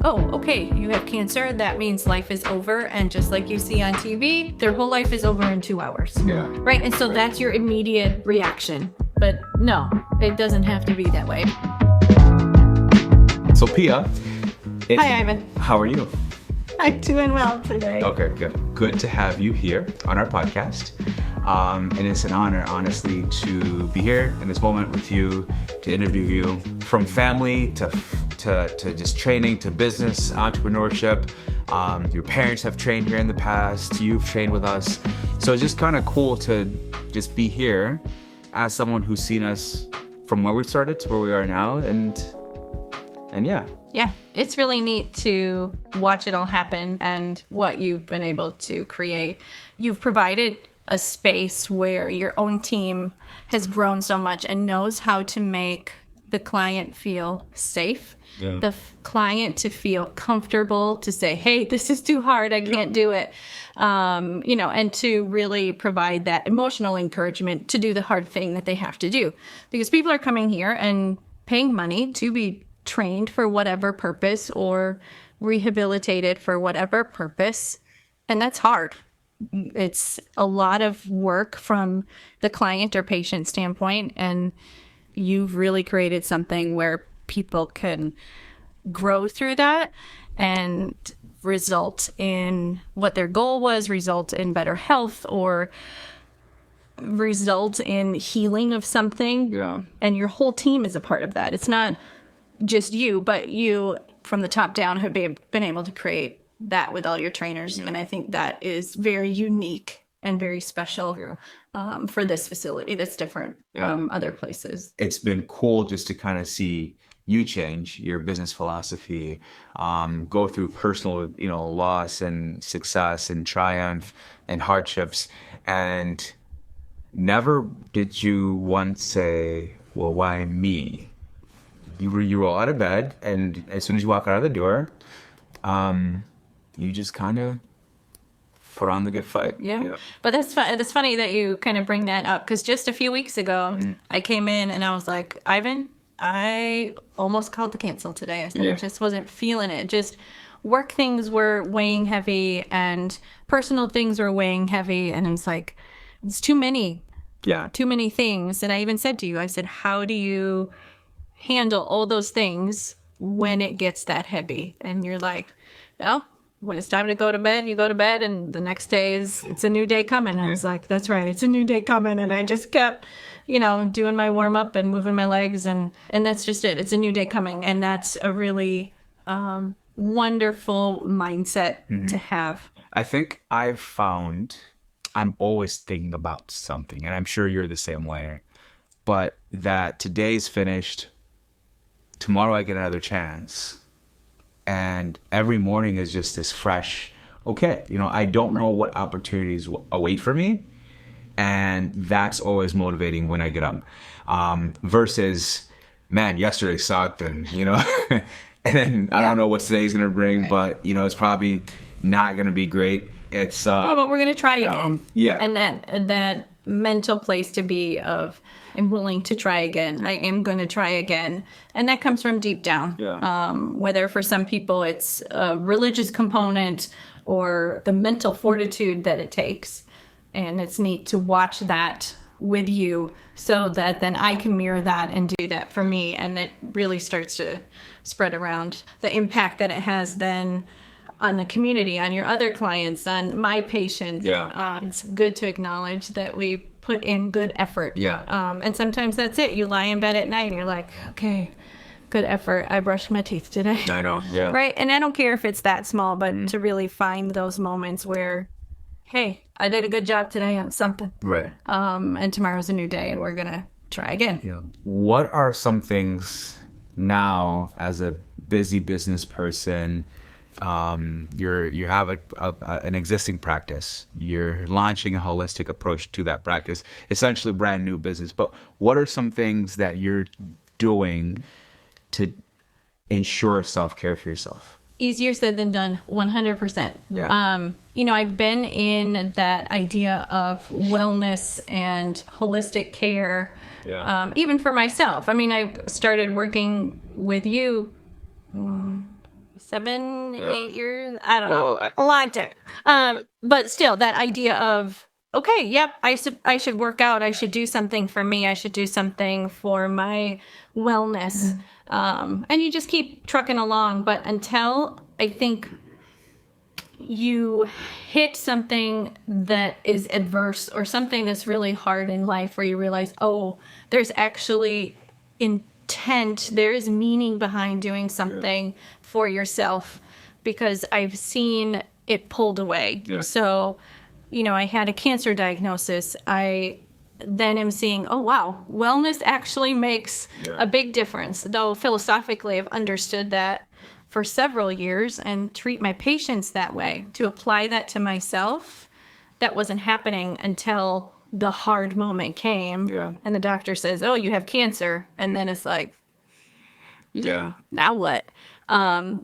oh, okay, you have cancer, that means life is over. And just like you see on TV, their whole life is over in 2 hours. Yeah. Right? And so that's your immediate reaction. But no, it doesn't have to be that way. So Pia. Hi, Ivan. How are you? I'm doing well today. Okay, good. Good to have you here on our podcast. And it's an honor, honestly, to be here in this moment with you, to interview you, from family to just training to business, entrepreneurship. Your parents have trained here in the past. You've trained with us. So it's just kind of cool to just be here as someone who's seen us from where we started to where we are now. And yeah. Yeah, it's really neat to watch it all happen and what you've been able to create. You've provided a space where your own team has grown so much and knows how to make the client feel safe, the client to feel comfortable, to say, hey, this is too hard, I can't do it. And to really provide that emotional encouragement to do the hard thing that they have to do. Because people are coming here and paying money to be trained for whatever purpose or rehabilitated for whatever purpose. And that's hard. It's a lot of work from the client or patient standpoint. And you've really created something where people can grow through that and result in what their goal was, result in better health, or result in healing of something. Yeah. And your whole team is a part of that. It's not just you, but you from the top down have been able to create that with all your trainers. And I think that is very unique and very special for this facility that's different from other places. It's been cool just to kind of see you change your business philosophy, go through personal, loss and success and triumph and hardships. And never did you once say, well, why me? You roll out of bed, and as soon as you walk out of the door, you just kind of put on the good fight. Yeah. But that's funny that you kind of bring that up, because just a few weeks ago, I came in and I was like, Ivan, I almost called to cancel today. I said, I just wasn't feeling it. Just work things were weighing heavy and personal things were weighing heavy. And it's like, it's too many. Yeah. Too many things. And I even said to you, I said, how do you handle all those things when it gets that heavy? And you're like, well, when it's time to go to bed, you go to bed, and the next day it's a new day coming. I was like, that's right, it's a new day coming. And I just kept, doing my warm up and moving my legs, and that's just it. It's a new day coming. And that's a really wonderful mindset to have. I think I've found I'm always thinking about something, and I'm sure you're the same way, but that today's finished, tomorrow I get another chance. And every morning is just this fresh, okay, I don't know what opportunities await for me. And that's always motivating when I get up. Versus, man, yesterday sucked, and, and then I don't know what today's going to bring, but, it's probably not going to be great. It's, but we're going to try again. Yeah. And that mental place to be of, I'm willing to try again. I am going to try again. And that comes from deep down. Yeah. Whether for some people it's a religious component or the mental fortitude that it takes. And it's neat to watch that with you so that then I can mirror that and do that for me. And it really starts to spread around. The impact that it has then on the community, on your other clients, on my patients. Yeah. It's good to acknowledge that we put in good effort. Yeah. And sometimes that's it. You lie in bed at night and you're like, okay, good effort. I brushed my teeth today. I know. Yeah. Right. And I don't care if it's that small, but to really find those moments where, hey, I did a good job today on something. Right. And tomorrow's a new day and we're going to try again. Yeah. What are some things now, as a busy business person, you have an existing practice, you're launching a holistic approach to that practice, essentially brand new business, but what are some things that you're doing to ensure self-care for yourself? Easier said than done, 100%. Yeah. I've been in that idea of wellness and holistic care, even for myself. I mean, I started working with you 7, 8 years. I don't know. A long time. But still, that idea of, okay, yep, I should work out. I should do something for me. I should do something for my wellness. And you just keep trucking along. But until I think you hit something that is adverse or something that's really hard in life where you realize, oh, there's actually intent, there is meaning behind doing something for yourself, because I've seen it pulled away. Yeah. So, I had a cancer diagnosis. I then am seeing, oh, wow, wellness actually makes a big difference. Though philosophically, I've understood that for several years and treat my patients that way. To apply that to myself, that wasn't happening until the hard moment came. Yeah. And the doctor says, oh, you have cancer. And then it's like, Yeah. now what?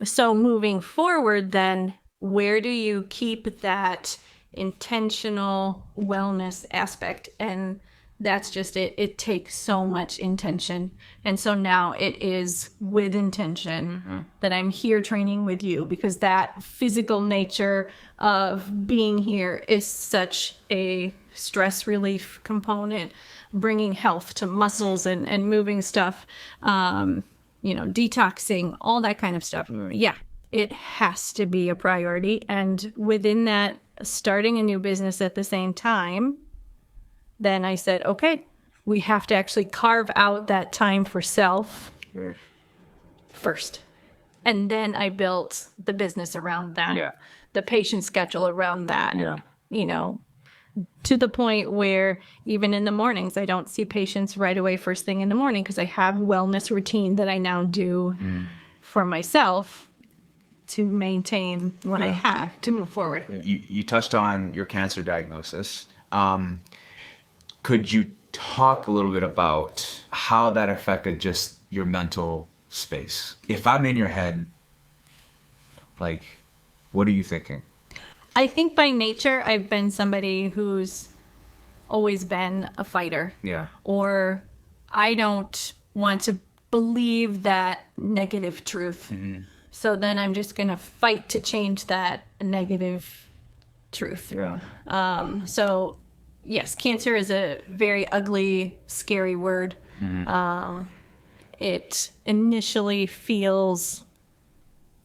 So moving forward, then, where do you keep that intentional wellness aspect? And that's just it. It takes so much intention. And so now it is with intention that I'm here training with you, because that physical nature of being here is such a stress relief component, bringing health to muscles and moving stuff, detoxing, all that kind of stuff. Yeah, it has to be a priority. And within that, starting a new business at the same time, then I said, okay, we have to actually carve out that time for self first. And then I built the business around that, the patient schedule around that, to the point where even in the mornings, I don't see patients right away first thing in the morning, because I have a wellness routine that I now do for myself to maintain what I have to move forward. You touched on your cancer diagnosis. Could you talk a little bit about how that affected just your mental space? If I'm in your head, like, what are you thinking? I think by nature, I've been somebody who's always been a fighter. Yeah. Or I don't want to believe that negative truth. So then I'm just going to fight to change that negative truth. Yeah. So yes, cancer is a very ugly, scary word. It initially feels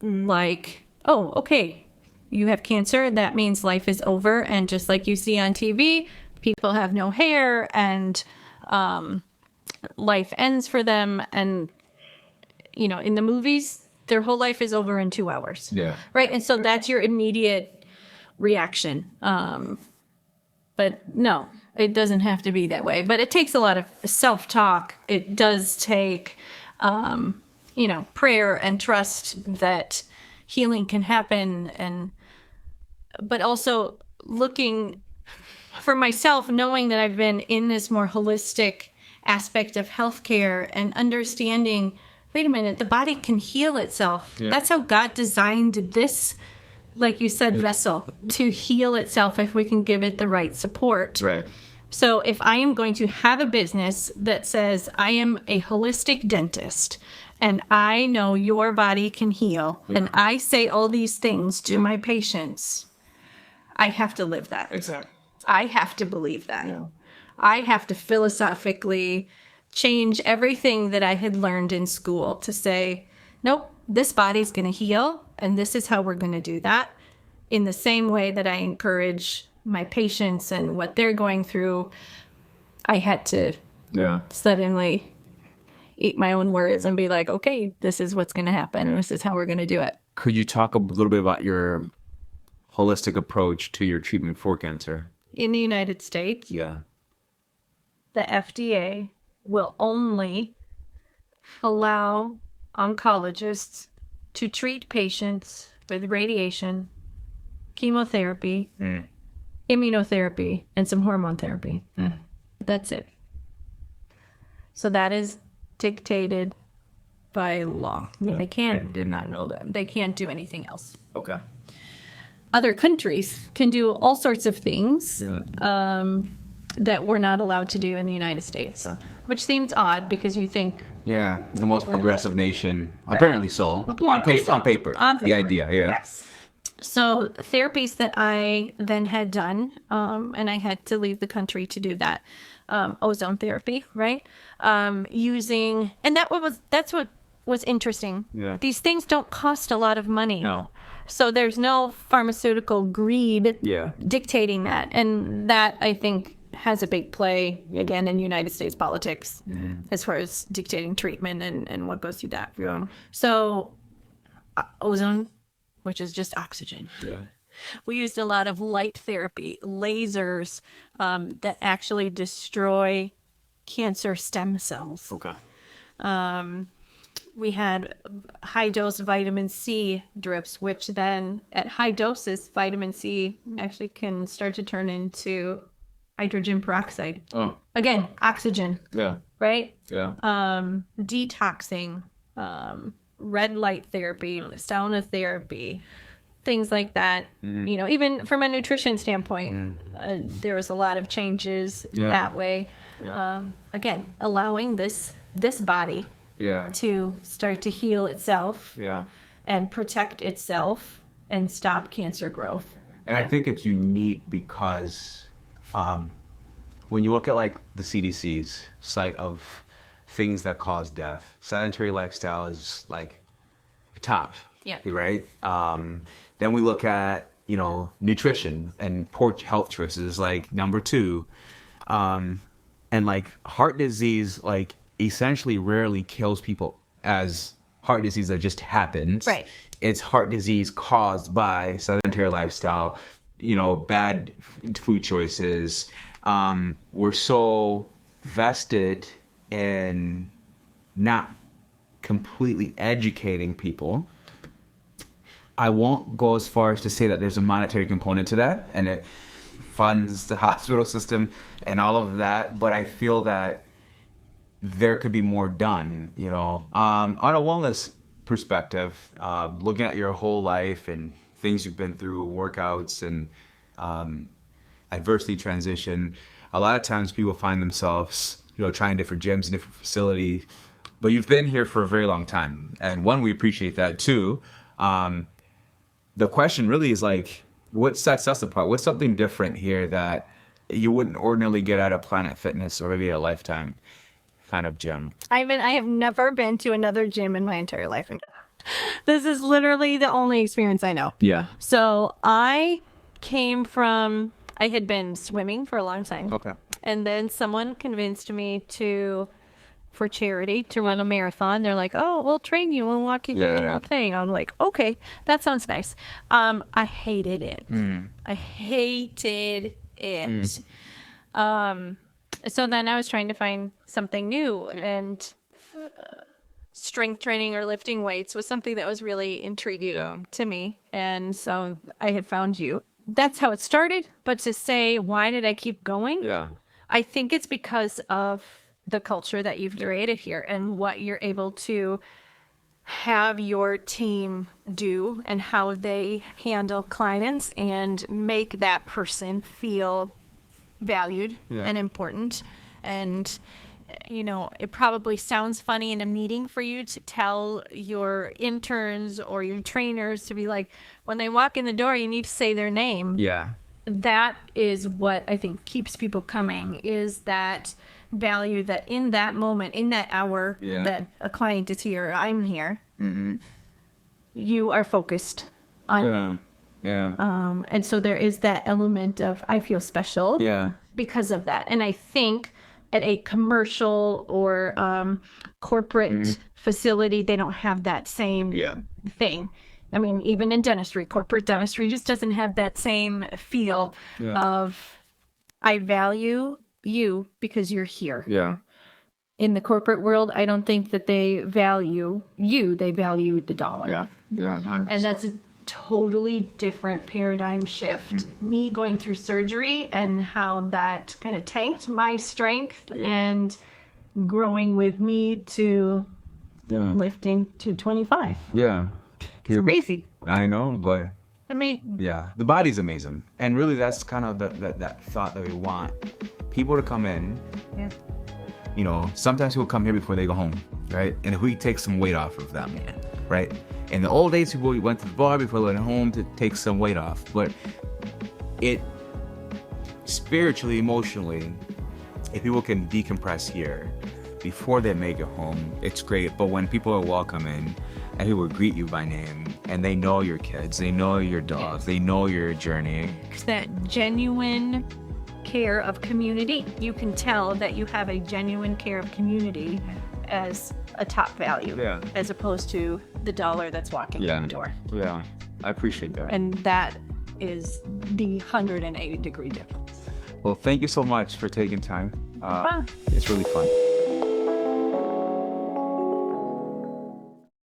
like, oh, okay, you have cancer. That means life is over. And just like you see on TV, people have no hair and life ends for them. And, in the movies, their whole life is over in 2 hours. Yeah. Right. And so that's your immediate reaction. But no, it doesn't have to be that way. But it takes a lot of self-talk. It does take, prayer and trust that healing can happen. But also looking for myself, knowing that I've been in this more holistic aspect of healthcare and understanding, wait a minute, the body can heal itself. Yeah. That's how God designed this, like you said, vessel to heal itself if we can give it the right support. Right. So if I am going to have a business that says I am a holistic dentist and I know your body can heal, and I say all these things to my patients, I have to live that. Exactly. I have to believe that. Yeah. I have to philosophically change everything that I had learned in school to say, nope, this body's going to heal, and this is how we're going to do that. In the same way that I encourage my patients and what they're going through, I had to suddenly eat my own words and be like, okay, this is what's going to happen, and this is how we're going to do it. Could you talk a little bit about your holistic approach to your treatment for cancer? In the United States, the FDA will only allow oncologists to treat patients with radiation, chemotherapy, immunotherapy, and some hormone therapy. That's it. So that is dictated by law. They can't. I did not know that. They can't do anything else. Okay. Other countries can do all sorts of things that we're not allowed to do in the United States, which seems odd because you think Yeah, the most progressive nation. Apparently so. On paper. The idea, yeah. Yes. So therapies that I then had done, and I had to leave the country to do that, ozone therapy, right? And that's what was interesting. Yeah. These things don't cost a lot of money. No. So there's no pharmaceutical greed Yeah. dictating that. And that, I think, has a big play, again, in United States politics as far as dictating treatment and what goes through that. Yeah. So ozone, which is just oxygen. Yeah. We used a lot of light therapy, lasers that actually destroy cancer stem cells. Okay. We had high dose vitamin C drips, which then at high doses, vitamin C actually can start to turn into hydrogen peroxide. Oh. Again, oxygen, Yeah. right? Yeah. Detoxing, red light therapy, sauna therapy, things like that. You know, even from a nutrition standpoint, there was a lot of changes that way. Yeah. Again, allowing this body Yeah. to start to heal itself Yeah. and protect itself and stop cancer growth. And I think it's unique because when you look at like the CDC's site of things that cause death, sedentary lifestyle is like top. Yeah. Right. Then we look at, you know, nutrition and poor health choices like number 2. And like heart disease, like essentially rarely kills people as heart disease that just happens. Right. It's heart disease caused by sedentary lifestyle, you know, bad food choices. We're so vested in not completely educating people. I won't go as far as to say that there's a monetary component to that and it funds the hospital system and all of that, but I feel that there could be more done, you know. On a wellness perspective, looking at your whole life and things you've been through, workouts and adversity transition, a lot of times people find themselves, you know, trying different gyms and different facilities, but you've been here for a very long time. And one, we appreciate that too. The question really is like, what sets us apart? What's something different here that you wouldn't ordinarily get at a Planet Fitness or maybe a Lifetime kind of gym? I have never been to another gym in my entire life. This is literally the only experience I know. Yeah. So I had been swimming for a long time. Okay. And then someone convinced me for charity to run a marathon. They're like, oh, we'll train you. We'll walk you through the whole thing. I'm like, okay, that sounds nice. I hated it. I hated it. So then I was trying to find something new, and strength training or lifting weights was something that was really intriguing to me. And so I had found you. That's how it started. But to say, why did I keep going? Yeah. I think it's because of the culture that you've created here and what you're able to have your team do and how they handle clients and make that person feel valued and important. And, you know, it probably sounds funny in a meeting for you to tell your interns or your trainers to be like, when they walk in the door, you need to say their name. Yeah. That is what I think keeps people coming, is that value that in that moment, in that hour that a client is here, I'm here, you are focused on. And so there is that element of, I feel special because of that. And I think at a commercial or corporate facility, they don't have that same thing. I mean, even in dentistry, corporate dentistry just doesn't have that same feel of, I value you because you're here. Yeah. In the corporate world, I don't think that they value you. They value the dollar. Yeah. Yeah. And that's a totally different paradigm shift. Me going through surgery and how that kind of tanked my strength and growing with me to lifting to 25. Yeah. It's crazy. I know, but I mean, yeah, the body's amazing. And really that's kind of that thought that we want people to come in. Yeah. You know, sometimes people come here before they go home. right? And we take some weight off of them, right? In the old days, people went to the bar before they went home to take some weight off, but it spiritually, emotionally, if people can decompress here before they make it home, it's great. But when people are welcoming and people greet you by name and they know your kids, they know your dogs, they know your journey. It's that genuine care of community. You can tell that you have a genuine care of community as a top value, as opposed to the dollar that's walking in the door. Yeah, I appreciate that. And that is the 180-degree difference. Well, thank you so much for taking time. It's really fun.